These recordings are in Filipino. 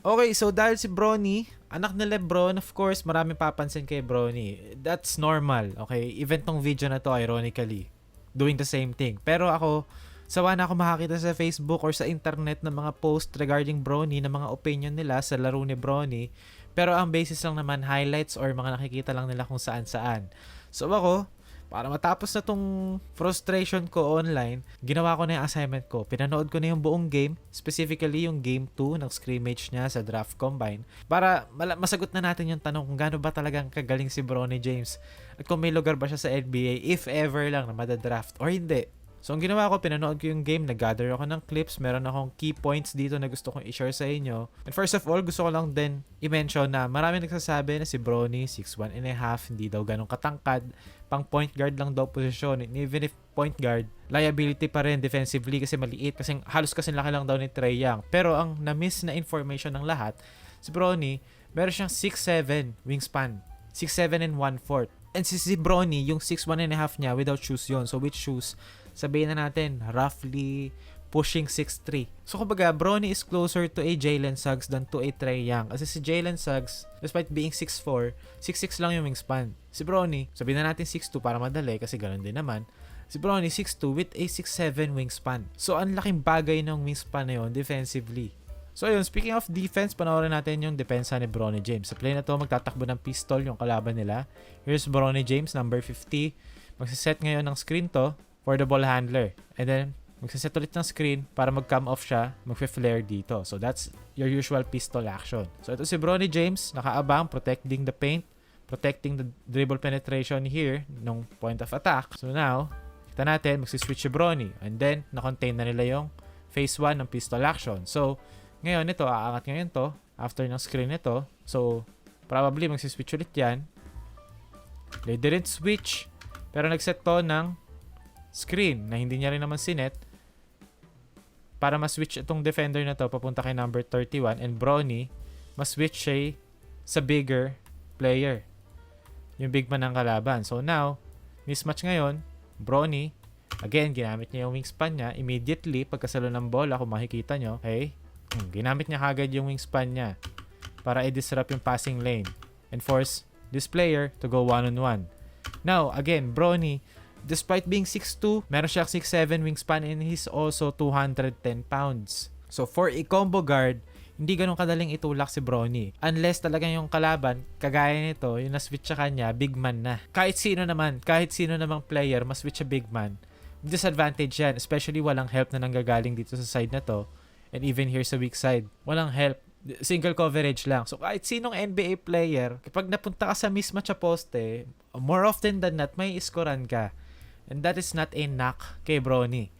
Okay, so dahil si Bronny, anak ni Lebron, of course, marami papansin kay Bronny. That's normal, okay? Even tong video na to, ironically, doing the same thing. Pero ako, sawa na ako makakita sa Facebook or sa internet ng mga post regarding Bronny, ng mga opinion nila sa laro ni Bronny. Pero ang basis lang naman, highlights or mga nakikita lang nila kung saan-saan. So ako, para matapos na tong frustration ko online, ginawa ko na yung assignment ko. Pinanood ko na yung buong game, specifically yung game 2 ng scrimmage niya sa draft combine, para masagot na natin yung tanong kung gaano ba talagang kagaling si Bronny James at kung may lugar ba siya sa NBA if ever lang na madadraft or hindi. So, ang ginawa ko, pinanood ko yung game, nag-gather ako ng clips, meron akong key points dito na gusto kong i-share sa inyo. And first of all, gusto ko lang din i-mention na marami nagsasabi na si Bronny, 6'1 and a half, hindi daw ganun katangkad, pang point guard lang daw posisyon. And even if point guard, liability pa rin defensively kasi maliit, kasi halos kasi laki lang daw ni Trae Young. Pero ang na-miss na information ng lahat, si Bronny, meron siyang 6'7 wingspan, 6'7 and 1/4. And si Bronny, yung 6'1 and a half niya without shoes yon. So with shoes, sabihin na natin, roughly pushing 6'3". So kumbaga, Bronny is closer to a Jalen Suggs than to a Trae Young. Kasi si Jalen Suggs, despite being 6'4", 6'6 lang yung wingspan. Si Bronny, sabihin na natin 6'2 para madali kasi ganun din naman. Si Bronny 6'2 with a 6'7 wingspan. So ang laking bagay ng wingspan na yun defensively. So ayun, speaking of defense, panoorin natin yung depensa ni Bronny James. Sa play na to, magtatakbo ng pistol yung kalaban nila. Here's Bronny James, number 50. Magsiset ngayon ng screen to for the ball handler. And then, magsiset ulit ng screen para mag-come off siya, mag-flare dito. So that's your usual pistol action. So ito si Bronny James, nakaabang, protecting the paint, protecting the dribble penetration here nung point of attack. So now, kita natin, magsiswitch si Bronny. And then, na-contain na nila yung phase 1 ng pistol action. So, ngayon ito, aangat ngayon to after ng screen nito. So, probably magsiswitch ulit yan. They didn't switch, pero nagset to ng screen na hindi niya rin naman sinet para ma-switch itong defender na to papunta kay number 31 and Bronny ma-switch siya sa bigger player, yung big man ng kalaban. So now, mismatch ngayon, Bronny, again, ginamit niya yung wingspan niya immediately pagkasalo ng bola, kung makikita nyo, okay? Ginamit niya kagad yung wingspan niya para i-disrupt yung passing lane and force this player to go one-on-one. Now, again, Bronny, despite being 6'2", meron siyang 6'7 wingspan and he's also 210 pounds. So, for a combo guard, hindi ganun kadaling itulak si Bronny. Unless talagang yung kalaban, kagaya nito, yung na-switch sa kanya, big man na. Kahit sino namang player, ma-switch sa big man, disadvantage yan. Especially walang help na nanggagaling dito sa side na to. And even here sa weak side, walang help. Single coverage lang. So kahit sinong NBA player, kapag napunta ka sa mismatch sa poste, more often than not, may iskoran ka. And that is not a knock kay Bronny.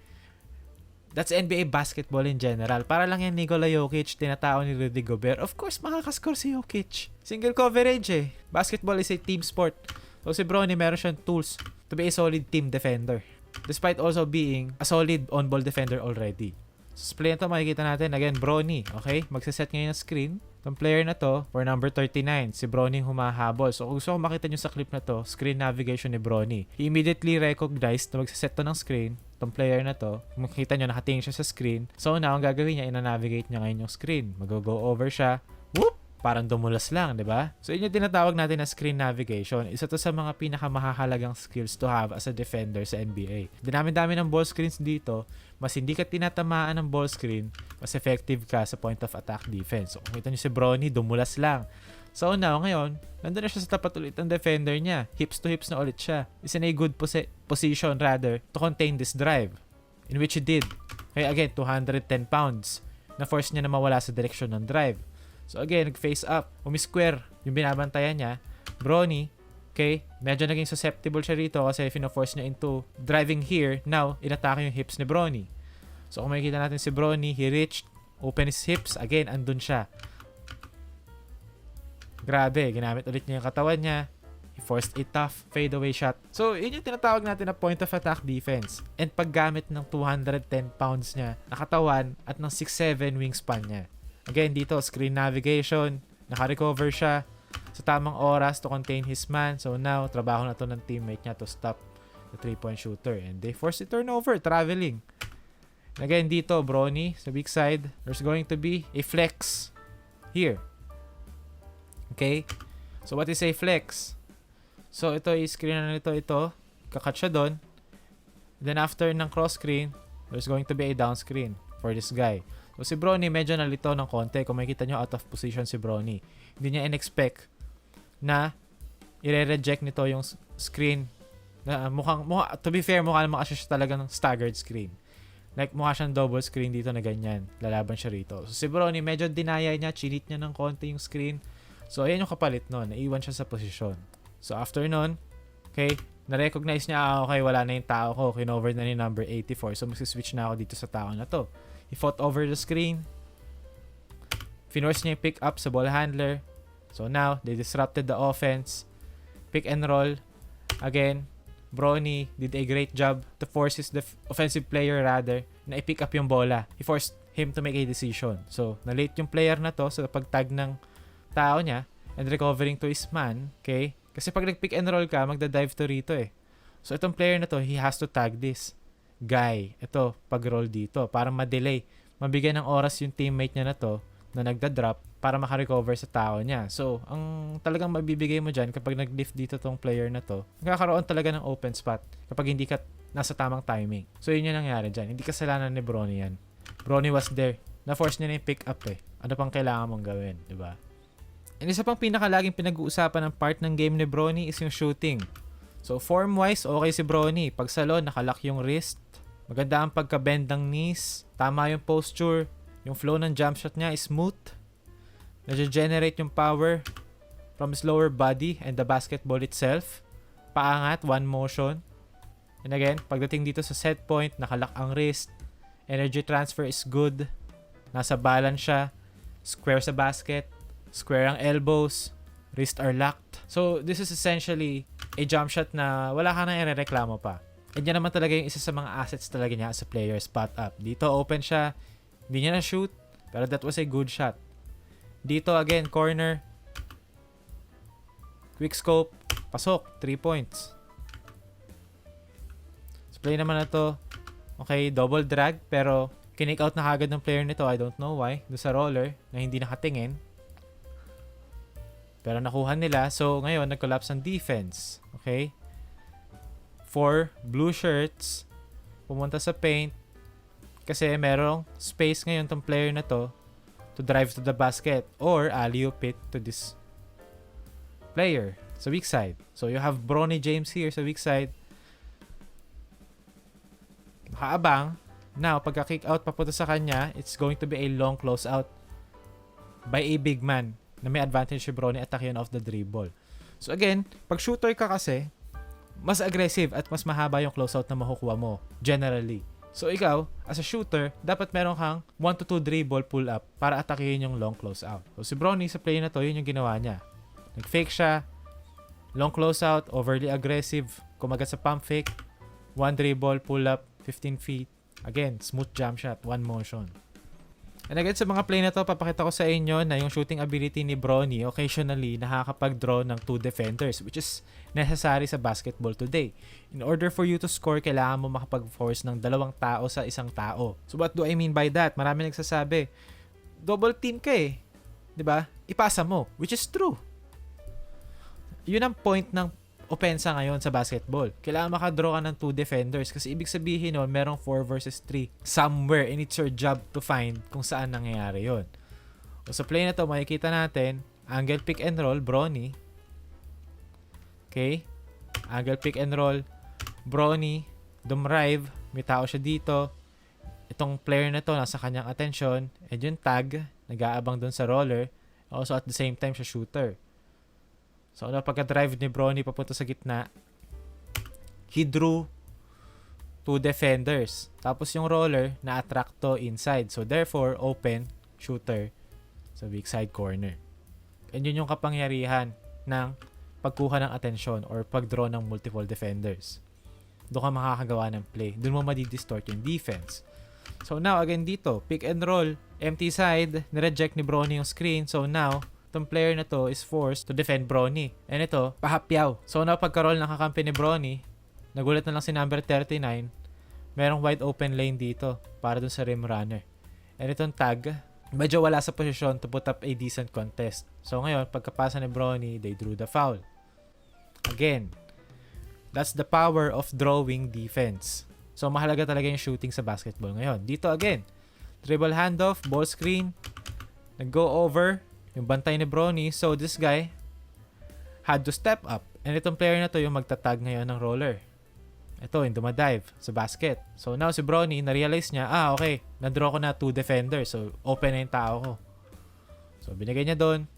That's NBA basketball in general. Para lang yan Nikola Jokic, tinatao ni Rudy Gobert. Of course, makakascore si Jokic. Single coverage eh. Basketball is a team sport. So si Bronny, meron siyang tools to be a solid team defender. Despite also being a solid on-ball defender already. So, sa play na to, makikita natin, again, Bronny, okay? Magsaset ngayon ng screen. Itong player na to, for number 39, si Bronny humahabol. So, kung gusto ko makita nyo sa clip na to, screen navigation ni Bronny. He immediately recognized na magsaset to ng screen. Itong player na to, kung makikita nyo, nakatingin siya sa screen. So, now, ang gagawin niya, ina-navigate niya ngayon yung screen. Mag-go over siya. Whoop! Parang dumulas lang, di ba? So, yun yung tinatawag natin na screen navigation. Isa to sa mga pinakamahalagang skills to have as a defender sa NBA. Dinami-dami ng ball screens dito. Mas hindi ka tinatamaan ng ball screen, mas effective ka sa point of attack defense. So, kung kita nyo si Bronny, dumulas lang. So, now, ngayon, nandun na siya sa tapat ulit ng defender niya. Hips to hips na ulit siya. Is in a good position, rather, to contain this drive. In which he did. Kaya, again, 210 pounds. Na-force niya na mawala sa direksyon ng drive. So again, nag-face up, umi-square yung binabantayan niya. Bronny, okay, medyo naging susceptible siya rito kasi fino-force niya into driving here. Now, inatake yung hips ni Bronny. So kung makikita natin si Bronny, he reached, open his hips, again, andun siya. Grabe, ginamit ulit niya yung katawan niya. He forced a tough fadeaway shot. So, yun yung tinatawag natin na point of attack defense. And paggamit ng 210 pounds niya, nakatawan at ng 6'7 wingspan niya. Again, dito, screen navigation, naka-recover siya sa tamang oras to contain his man. So now, trabaho na to ng teammate niya to stop the 3-point shooter. And they force the turnover, traveling. And again, dito, Bronny, sa weak side, there's going to be a flex. here. Okay? So what is a flex? So ito i-screen na nito ito. Kakat siya doon. Then after ng cross screen, there's going to be a down screen for this guy. So si Bronny medyo nalito ng konti. Kung makikita nyo, out of position si Bronny. Hindi niya in-expect na i-reject nito yung screen. Na to be fair, mukha naman kasi siya talaga ng staggered screen. Like mukha siyang double screen dito na ganyan. Lalaban siya rito. So si Bronny medyo dinaya niya, chinit niya ng konti yung screen. So ayan yung kapalit nun. Naiwan siya sa posisyon. So after nun, okay, na-recognize niya, okay, wala na yung tao ko. Kinover na ni number 84. So mag-switch na ako dito sa tao na to. He fought over the screen. Finorce niya yung pick up sa ball handler. So now, they disrupted the offense. Pick and roll. Again, Bronny did a great job to force his offensive player rather na i-pick up yung bola. He forced him to make a decision. So, na-late yung player na to sa pagtag ng tao niya and recovering to his man. Okay? Kasi pag nag-pick and roll ka, magda-dive to rito eh. So, itong player na to, he has to tag this guy. Ito, pag-roll dito. Para ma-delay. Mabigyan ng oras yung teammate niya na to na nagda-drop para makarecover sa tao niya. So, ang talagang mabibigay mo dyan kapag nag-lift dito tong player na to, magkakaroon talaga ng open spot kapag hindi ka nasa tamang timing. So, yun yung nangyari dyan. Hindi kasalanan ni Bronny yan. Bronny was there. Na-force niya na yung pick up eh. Ano pang kailangan mong gawin, di ba? And isa pang pinakalaging pinag-uusapan ng part ng game ni Bronny is yung shooting. So, form-wise, okay si Bronny. Pag salon, nakalock yung wrist. Maganda ang pagka-bend ng knees. Tama yung posture. Yung flow ng jump shot niya is smooth. Nag-generate yung power from his lower body and the basketball itself. Paangat, one motion. And again, pagdating dito sa set point, nakalock ang wrist. Energy transfer is good. Nasa balance siya. Square sa basket. Square ang elbows. Wrist are locked. So, this is essentially a jump shot na wala ka nang irereklamo pa. And yan naman talaga yung isa sa mga assets talaga niya as a player, spot up. Dito, open siya. Hindi niya na-shoot, pero that was a good shot. Dito, again, corner. Quick scope. Pasok. 3 points. So, play naman na to. Okay, double drag, pero kinik out na kagad ng player nito. I don't know why. Doon sa roller, na hindi nakatingin. Pero nakuha nila. So, ngayon, nag-collapse ang defense. Okay? 4 blue shirts. Pumunta sa paint. Kasi merong space ngayon tong player na to drive to the basket or alley-oop it to this player sa weak side. So, you have Bronny James here sa weak side. Makaabang. Now, pagka-kick out papunta sa kanya, it's going to be a long close out by a big man na may advantage si Bronny at yun off the dribble. So, again, pag shooter ka kasi, mas aggressive at mas mahaba yung close out na makukuha mo generally. So, ikaw, as a shooter, dapat meron kang 1 to 2 dribble pull-up para atakihin yung long close-out. So, si Bronny sa play na to, yun yung ginawa niya. Nag-fake siya, long close-out, overly aggressive, kumagat sa pump fake, 1 dribble, pull-up, 15 feet. Again, smooth jump shot, 1 motion. And again, sa mga play na to, papakita ko sa inyo na yung shooting ability ni Bronny occasionally nakakapag-draw ng 2 defenders, which is necessary sa basketball today. In order for you to score, kailangan mo makapag-force ng 2 tao sa isang tao. So what do I mean by that? Marami nagsasabi, double team ka eh. 'Di ba? Ipasa mo, which is true. Yun ang point ng opensa ngayon sa basketball. Kailangan makadraw ka ng 2 defenders kasi ibig sabihin nun, merong 4 versus 3 somewhere and it's your job to find kung saan nangyayari yun. O sa play na to, makikita natin, angle pick and roll, Bronny. Okay? Angle pick and roll, Bronny, dumrive, may tao siya dito. Itong player na to, nasa kanyang attention, and yung tag, nag-aabang dun sa roller, also at the same time siya shooter. So, pagka-drive ni Bronny papunta sa gitna, he drew 2 defenders. Tapos yung roller, na-attract to inside. So, therefore, open shooter sa weak side corner. And yun yung kapangyarihan ng pagkuha ng atensyon or pag-draw ng multiple defenders. Doon ka makakagawa ng play. Doon mo madidistort yung defense. So, now, again dito, pick and roll, empty side, nireject ni Bronny yung screen. So, now, itong player na to is forced to defend Bronny. And ito, pahapyaw. So, na pagka-roll ng kakampi ni Bronny, nagulat na lang si number 39, merong wide open lane dito para dun sa rim runner. And itong tag, medyo wala sa posisyon to put up a decent contest. So ngayon, pagkapasa ni Bronny, they drew the foul. Again, that's the power of drawing defense. So mahalaga talaga yung shooting sa basketball ngayon. Dito again, dribble handoff, ball screen, nag-go over, yung bantay ni Bronny. So this guy had to step up. And itong player na to yung magtatag ngayon ng roller. Ito, yung dumadive sa basket. So now si Bronny, na-realize niya, okay, na-draw ko na 2 defenders. So open na yung tao ko. So binigay niya doon.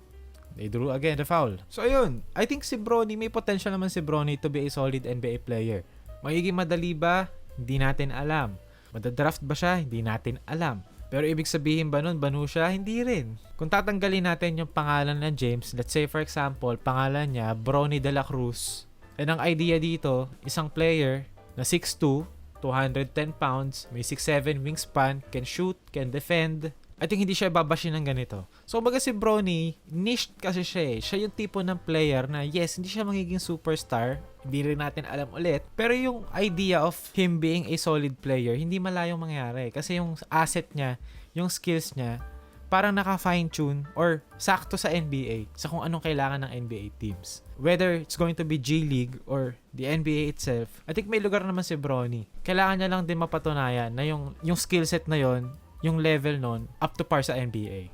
They drew again the foul. So ayun, I think si Bronny, may potential naman si Bronny to be a solid NBA player. Magiging madali ba? Hindi natin alam. Madadraft ba siya? Hindi natin alam. Pero ibig sabihin ba nun, banu siya? Hindi rin. Kung tatanggalin natin yung pangalan ng James, let's say for example, pangalan niya, Bronny De La Cruz. And ang idea dito, isang player na 6'2", 210 pounds, may 6'7" wingspan, can shoot, can defend. I think hindi siya babashin ng ganito. So, baga si Bronny, niche kasi siya eh. Siya yung tipo ng player na yes, hindi siya magiging superstar. Hindi rin natin alam ulit. Pero yung idea of him being a solid player, hindi malayong mangyari. Kasi yung asset niya, yung skills niya, parang naka-fine-tune or sakto sa NBA, sa kung anong kailangan ng NBA teams. Whether it's going to be G League or the NBA itself, I think may lugar naman si Bronny. Kailangan niya lang din mapatunayan na yung skill set na yon, yung level nun, up to par sa NBA.